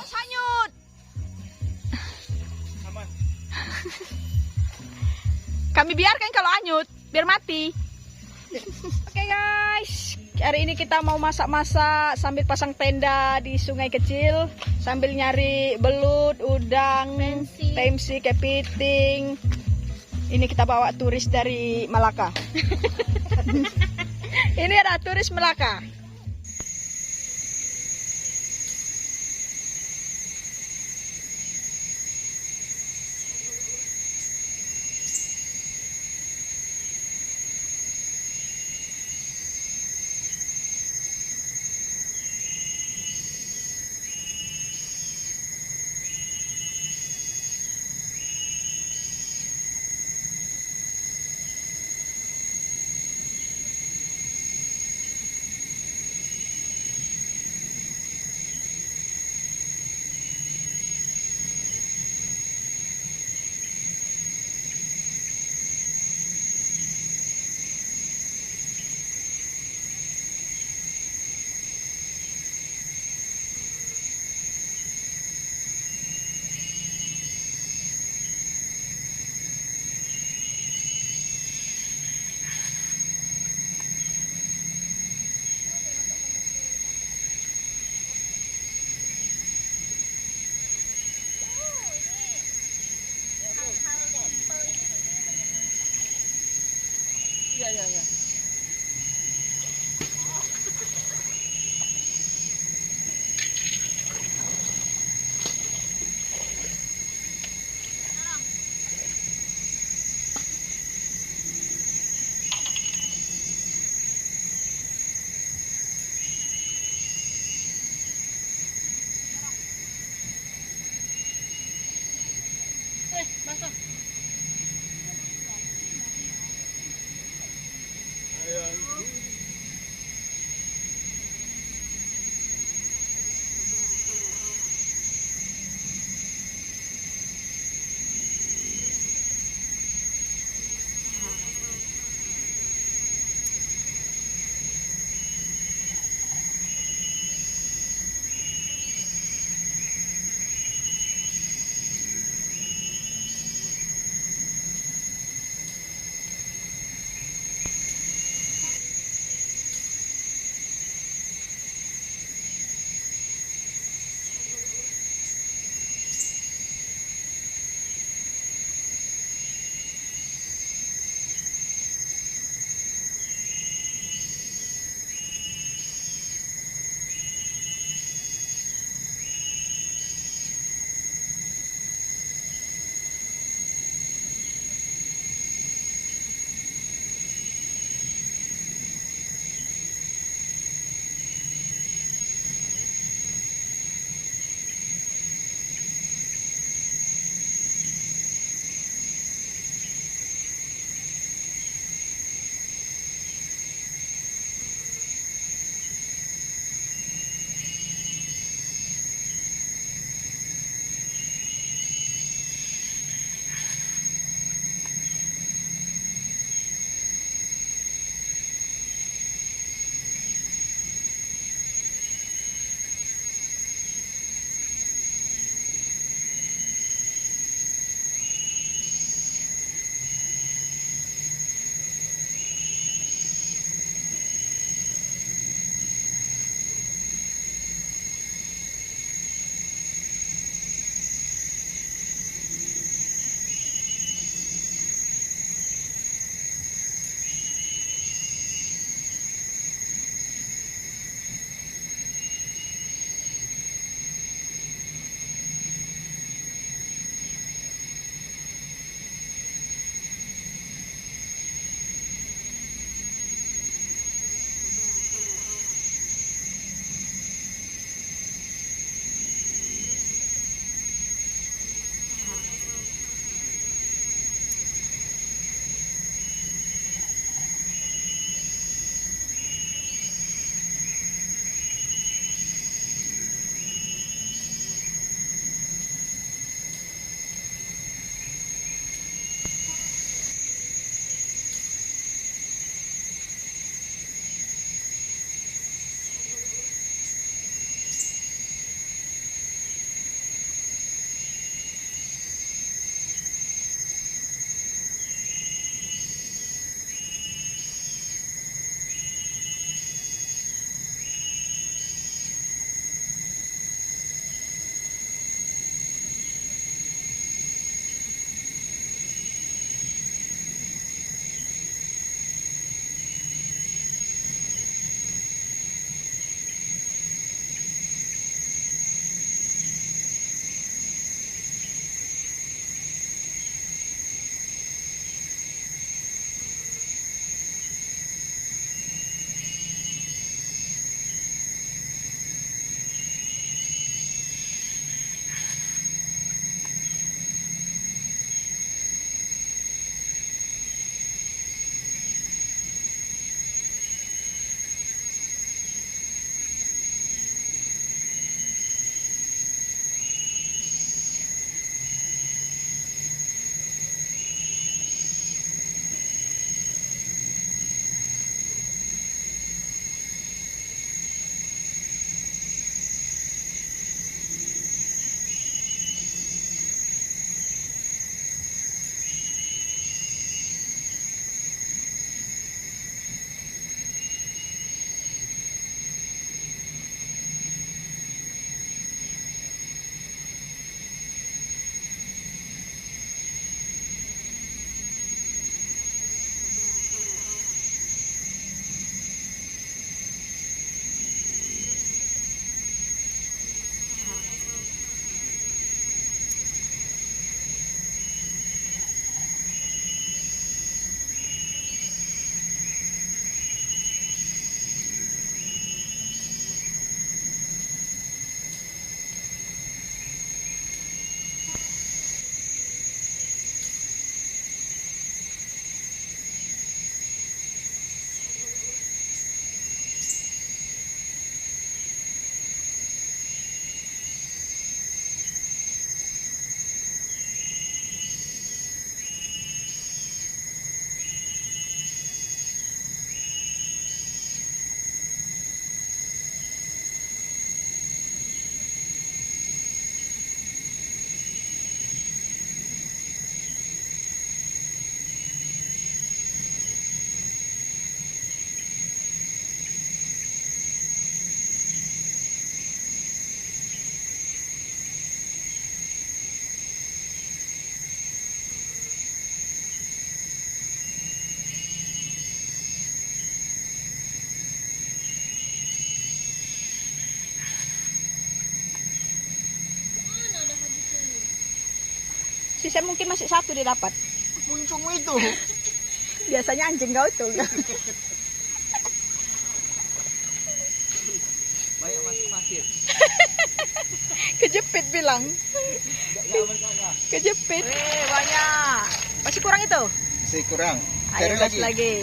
Sanyut. Aman. Kami biarkan kalau anyut, biar mati. Oke guys, hari ini kita mau masak-masak sambil pasang tenda di sungai kecil, sambil nyari belut, udang, temsi, kepiting. Ini kita bawa turis dari Malaka. Ini ada turis Malaka. Saya mungkin masih satu dia dapat. Muncungmu itu. Biasanya anjing kau itu. Banyak masuk pasir. Kejepit bilang. Kejepit. Banyak. Masih kurang itu? Masih kurang. Ayo Cari lagi.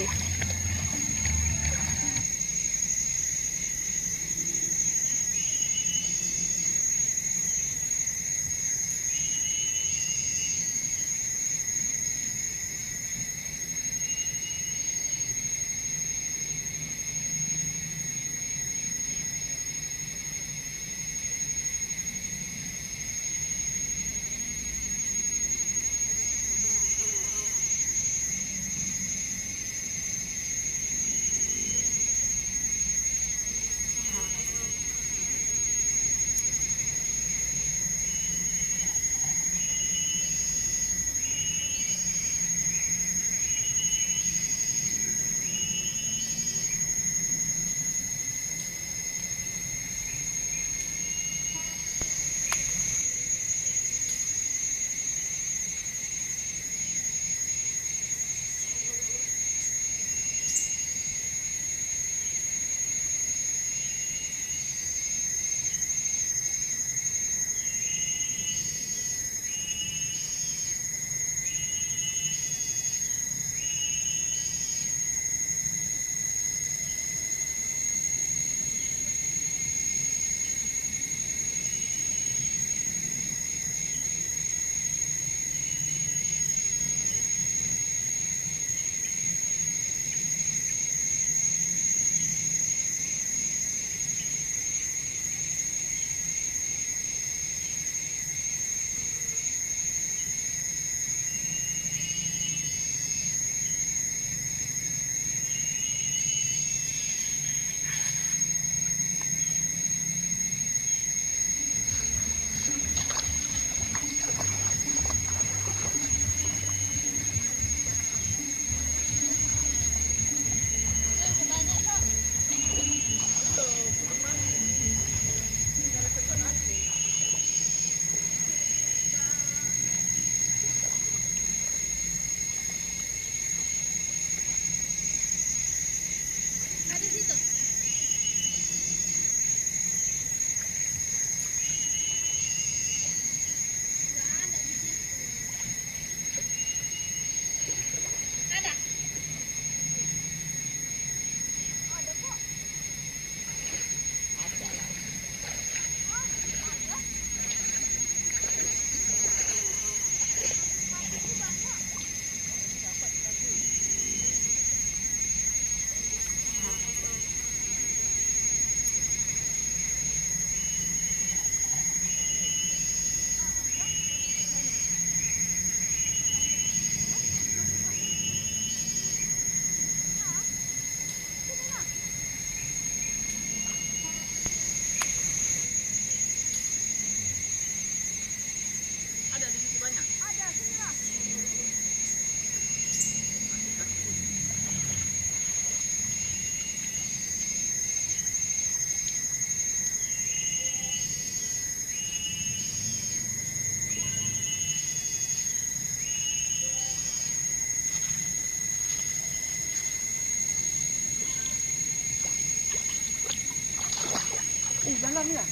Jalan ya.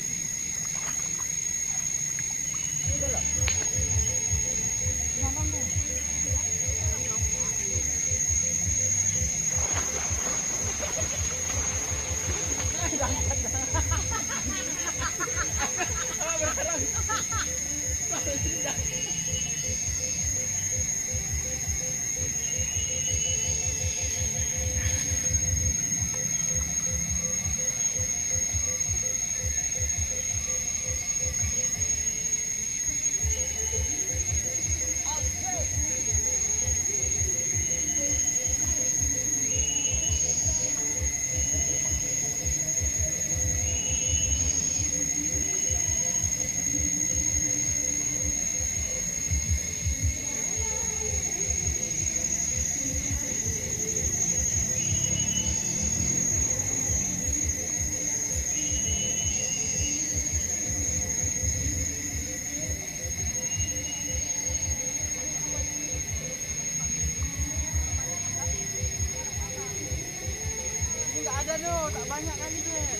Ayo, tak banyak kali deh.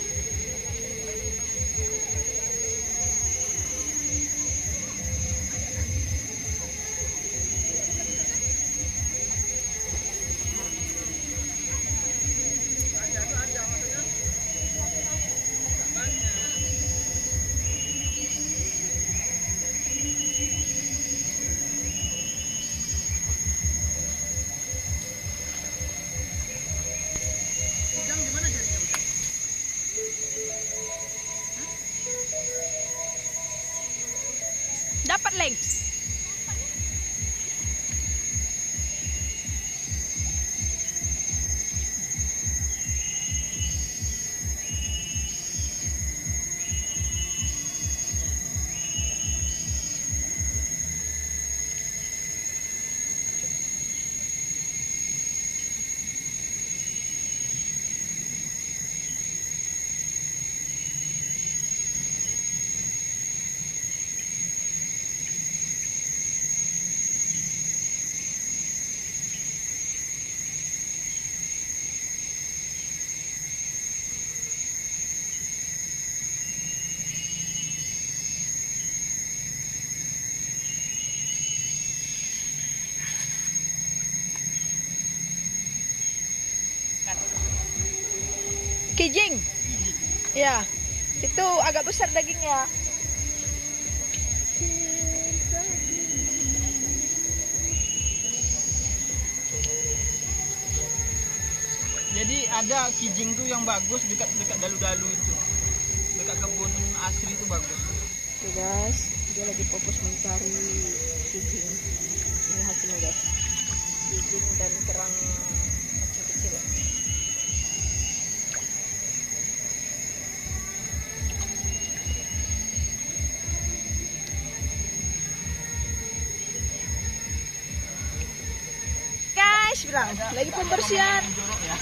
Dapat, Leng. Kijing. Ya. Itu agak besar dagingnya. Jadi ada kijing tuh yang bagus dekat dalu-dalu itu. Dekat kebun asri itu bagus. Oke guys, dia lagi fokus mencari kijing. Ini hasilnya guys. Kijing dan kerang kecil-kecil. Guys, bilang lagi pembersihan. Jorok ya.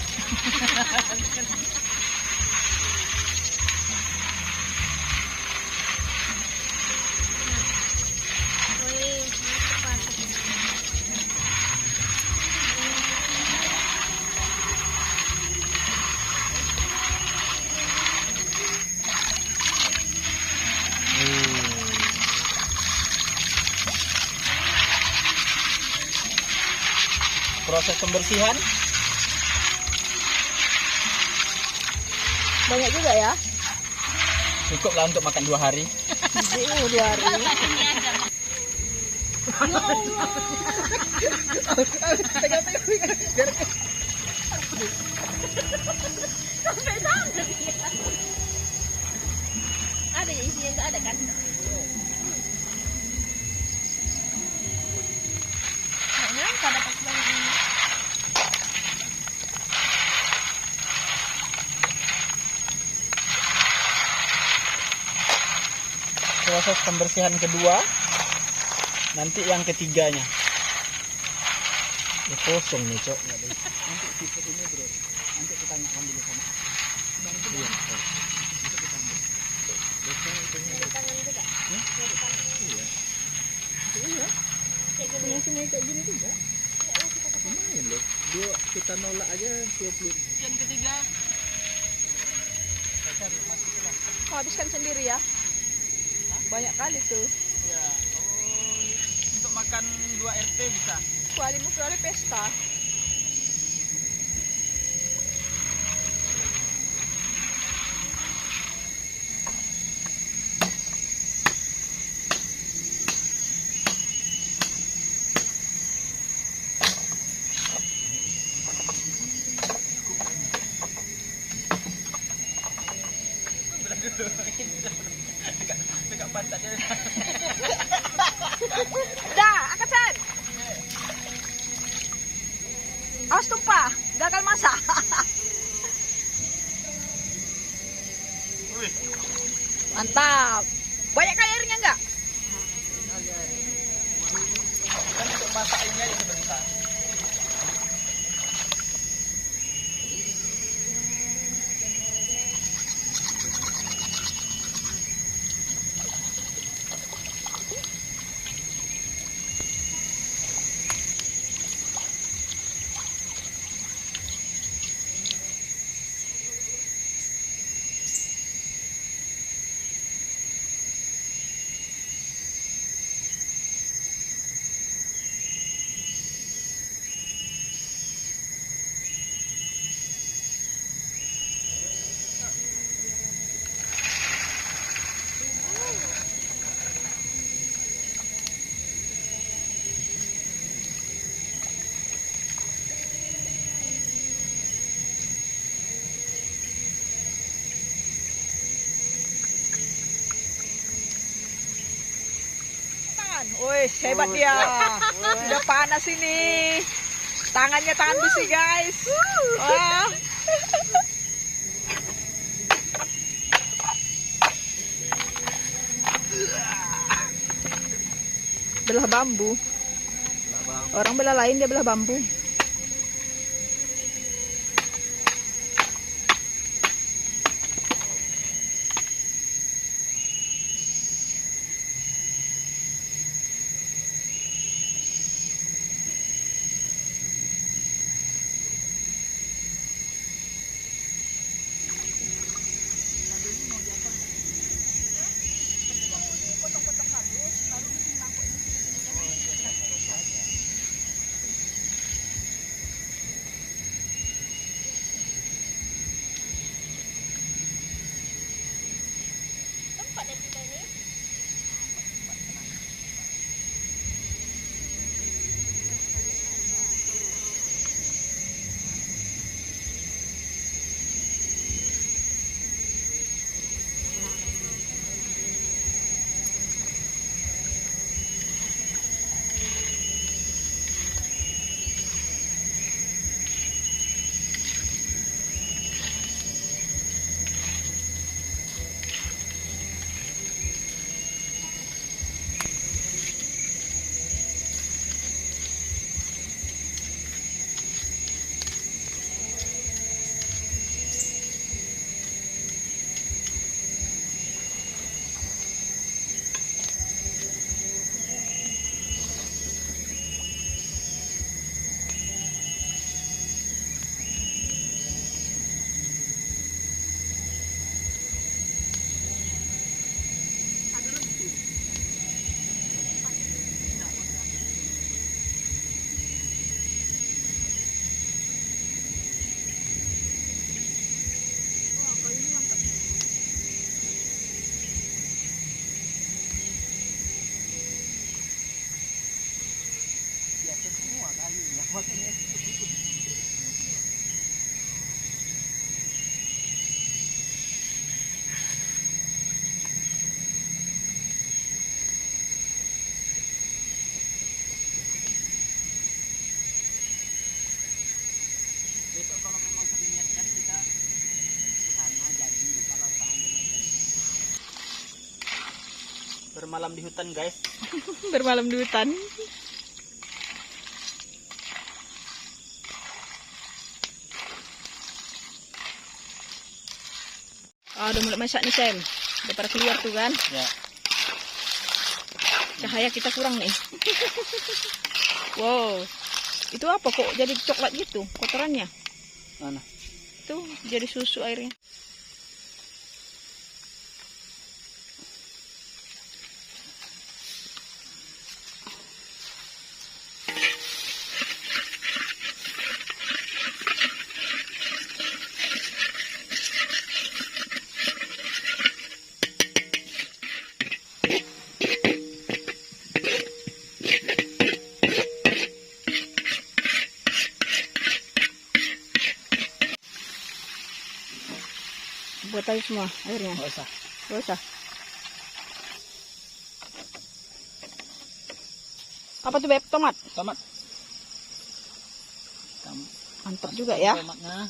Proses pembersihan Banyak juga ya. cukup lah untuk makan 2 hari. Ini 2 hari. Ada yang isinya nggak ada kan? Kayaknya pada pas banyak ini. Proses pembersihan kedua, nanti yang ketiganya. Ya, kosong nih cok. Nanti siput ini bro, nanti kita tanyakan dulu sama. Iya. Nanti kita ambil. Biasanya itunya Dari tangan juga. Dari tangan. iya. Iya. Kayak gini. Punya sungai kayak gini juga. Enggak, kita pakai. Lumayan loh. Kita nolak aja 20. Yang ketiga. Kita masih lah. Kau habiskan sendiri ya? Banyak kali tuh. Ya. Oh, untuk makan 2 RT bisa. Kuali mau kali pesta. Dekat pantatnya. Dah, angkatan. Awas tumpah, gagal masak. Wih. Mantap. Banyak kali airnya enggak? Kan untuk masak ini aja sebentar. Wih, hebat dia. Udah panas ini. Tangannya tangan besi, guys. Wah. Belah bambu. Orang belah lain, dia belah bambu. Tempat yang kita ini. Biasa semua kayunya, makanya besok kalau memang terniatkan kita ke sana jadi kalau seandainya jadi. Bermalam di hutan, guys. Bermalam di hutan. Ah, udah mulai masak nih, Sam. Udah pada keluar tuh kan. Ya. Cahaya kita kurang nih. Wow. Itu apa kok jadi coklat gitu kotorannya? Mana? Tuh jadi susu airnya. Buat aja semua airnya. Nggak usah. Gak usah. Apa tuh, Beb? Tomat? Tomat. Mantap juga ya. Tomatnya.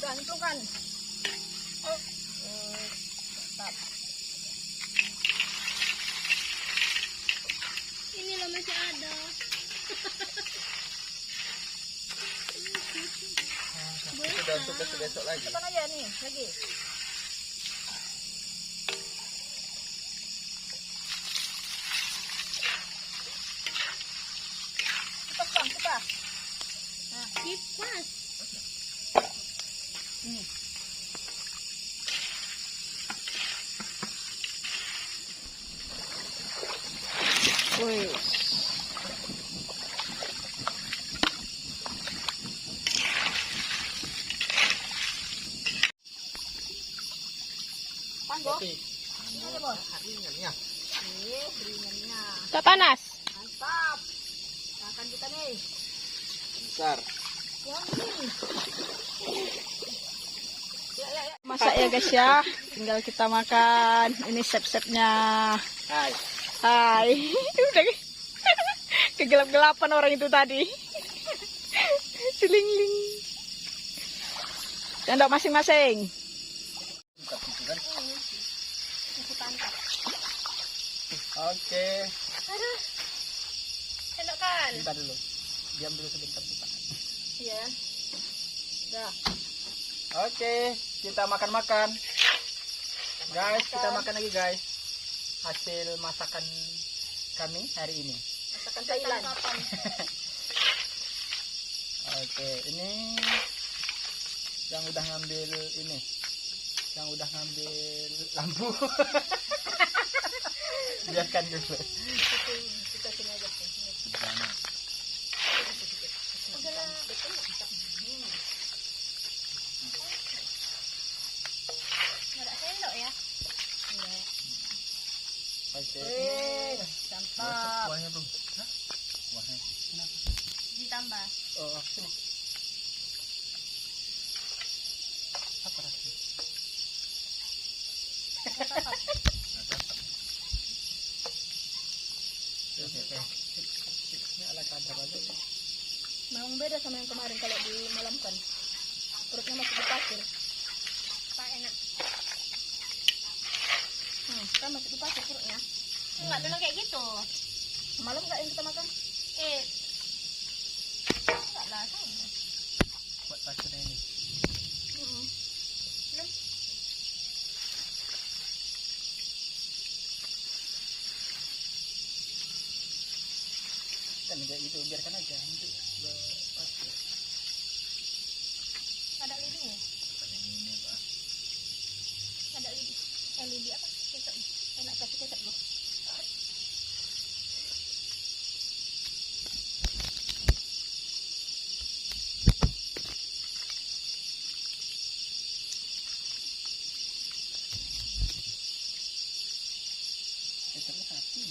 Gantungan. Ini loh masih ada. Sudah untuk besok lagi. Tekan aja nih, lagi. Cepat, Bang, cepat. Kipas. Ini. Wih. Tak panas. Mantap. Makan kita nih. Besar. Masak ya guys ya. Tinggal kita makan. Ini chef-chefnya. Hai. Hai. Udah kegelap-gelapan orang itu tadi. Silingling. Sendok masing-masing. Oke. Aduh. Sendok kan. Bentar dulu. Diam dulu sebentar kita. Iya. Udah. Oke, kita makan-makan. Guys, kita makan lagi guys. Hasil masakan kami hari ini. Masakan Thailand. Oke, ini yang udah ngambil ini. Yang udah ngambil lampu. Biarkan dulu. Kita sini aja. Jangan. Ada sendok ya. Oke. Mantap. Kuahnya belum. Hah? Kuahnya. Kenapa? Ditambah. Oh, sini. Apa rasanya? Oke. Ini ala kadar aja. Memang beda sama yang kemarin kalau dimalamkan. Perutnya masih di pasir. Pak enak. Kan masih di pasir perutnya. Enggak dulu kayak gitu. Malam nggak yang kita makan? Enggak lah sama. Buat pasirnya ini. Kan kayak gitu, biarkan aja nanti pasir. Ada lidinya. Ini apa? Ada lidi. Lidi apa? Kecap. Enak kasih kecap loh. Kecapnya satu.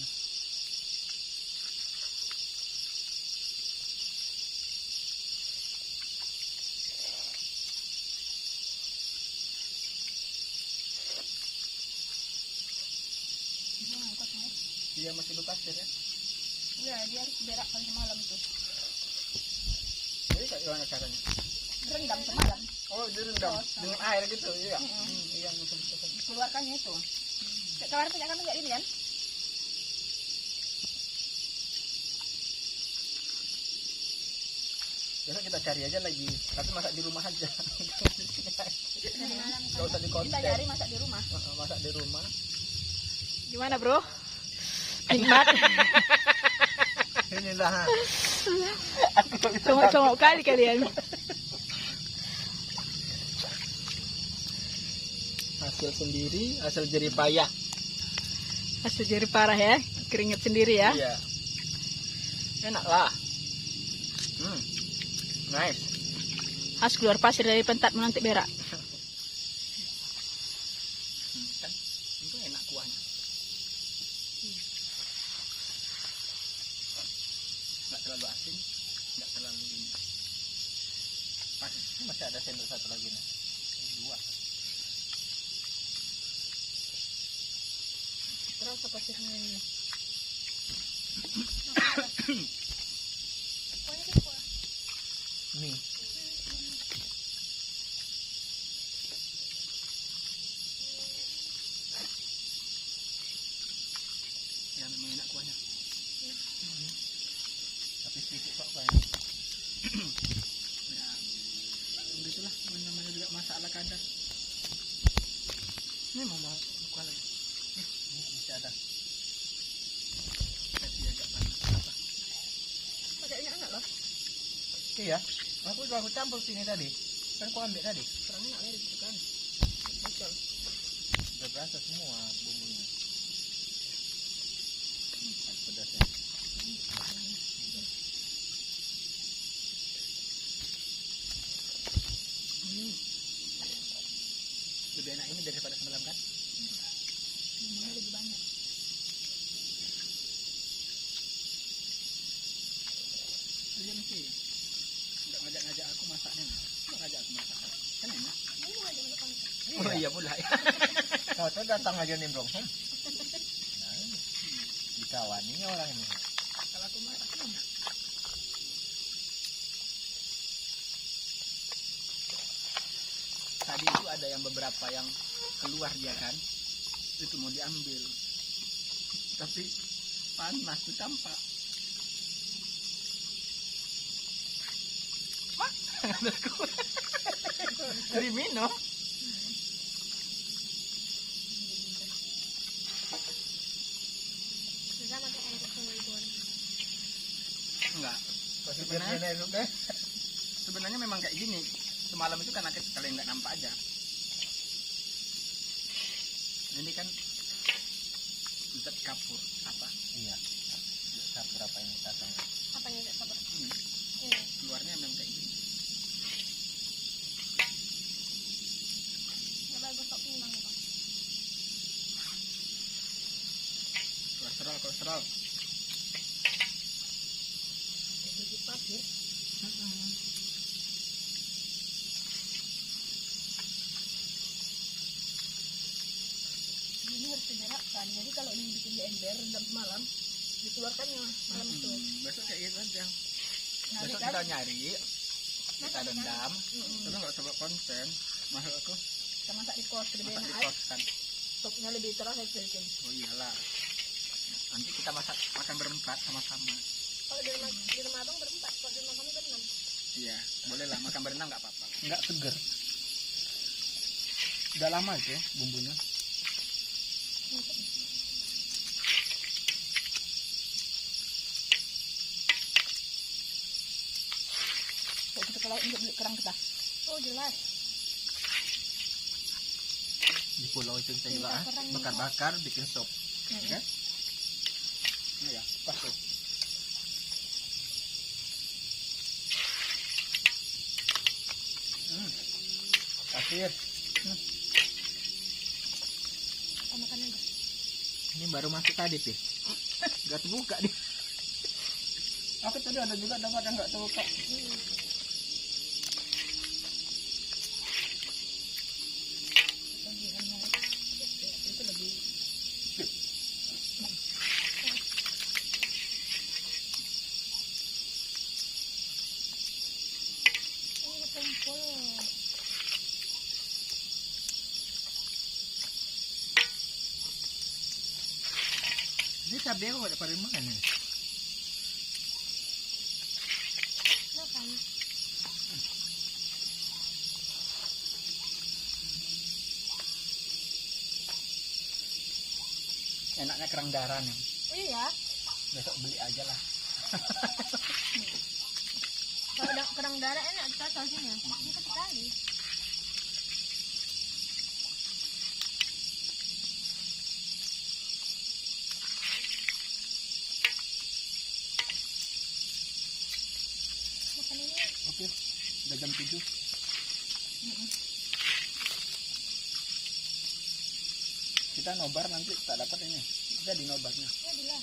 Dia masih berpasir ya. Iya, dia harus berakkan semalam tuh. Jadi kayak gimana caranya? Berendam semalam. Oh, direndam dengan air gitu, iya. Iya, betul. Keluarkannya itu. Kayak kemarin punya kami nggak ini kan? Biasa kita cari aja lagi, tapi masak di rumah aja. Malam Gak usah di konten. Kita cari masak di rumah. Masak di rumah. Gimana bro? Nikmat. Inilah. Congok-congok kali kalian. Hasil sendiri, hasil jerih payah. Hasil jerih parah ya. Keringet sendiri ya. Iya. Enak lah. Nice. Harus keluar pasir dari pentat menanti berak. Kan, itu enak kuahnya. Nggak terlalu asin, nggak terlalu ini. Masih ada sendok satu lagi nih. Dua. Terasa pasirnya ini. Nih. Ya memang enak kuahnya. Tapi sedikit kok kuahnya. Ya, begitulah namanya juga masak ala kadar. Ini mau kuah lagi. Ini masih ada. Kasih agak panas. Apa? Pasirnya enak loh. Iya, aku campur sini tadi. Kan aku ambil tadi. Kurang enak lah gitu kan. Betul. Udah berasa semua bumbunya. Pedasnya. Lebih enak ini daripada semalam kan? Bumbunya lebih banyak. Iya sih. Enggak ngajak-ngajak aku masaknya. Enggak ngajak aku masak. Kan enak. Oh iya pula ya. Kau tuh datang aja nimbrong. Nah, dikawaninya orang ini. Kalau aku masak kan enak. Tadi itu ada yang beberapa yang keluar dia kan. Itu mau diambil. Tapi panas tuh tampak. Dari minum. Susah pakai air semua itu. Enggak. Pasti Sebenarnya- berbeda itu deh. Sebenarnya memang kayak gini. Semalam itu kan kalian nggak nampak aja. Ini kan zat kapur apa? Iya. Kapur apa yang kita tahu. Apanya enggak sabar? Ini Ini. luarnya memang kayak gini. Enggak bagus kok timbang itu. Kolesterol. Jadi pasir. Ini harus diberakkan. Jadi kalau dibikin di ember rendam malam, dikeluarkannya malam itu. Besok kayak gitu aja. Nah, Besok kan? kita nyari, kita rendam. Mm-mm. Tapi nggak coba konsen. Maksud aku Kita masak di kos, lebih masak di enak. kos kan. Stoknya lebih terus bikin. Oh iyalah. Nanti kita makan berempat sama-sama. Kalau di rumah abang berempat, kalau di rumah kami berenam. Iya, boleh lah makan berenang nggak apa-apa. Enggak seger. Udah lama itu bumbunya. Kok kita kalau untuk beli kerang kita. Oh jelas. Di pulau itu kita juga Minta kerang bakar-bakar bikin sop. Kan? Iya, pas tuh. Pasir. Oh, makan aja. Ini baru masuk tadi sih. Enggak terbuka nih. Aku tadi ada juga dapat yang nggak tahu kok. Itu lebih. Ini kumpul. Ini cabai kok ada pada makan nih. Makan. Enaknya kerang darah nih. Iya. Besok beli aja lah. Kalau ada kerang darah enak kita sausnya. Ini sekali. Makan ini. Oke, udah jam 7. Kita nobar nanti tak dapat ini. Kita di nobarnya. Ya bila.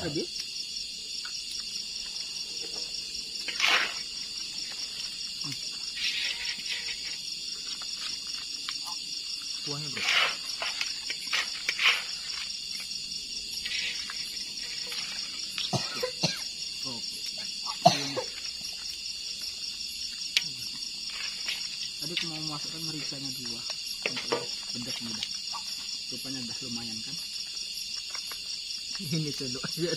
Lebih? Kuahnya bro. Tadi aku mau masukkan mericanya 2 untuk pedas mudah. Rupanya udah lumayan kan? Ini tuh aja.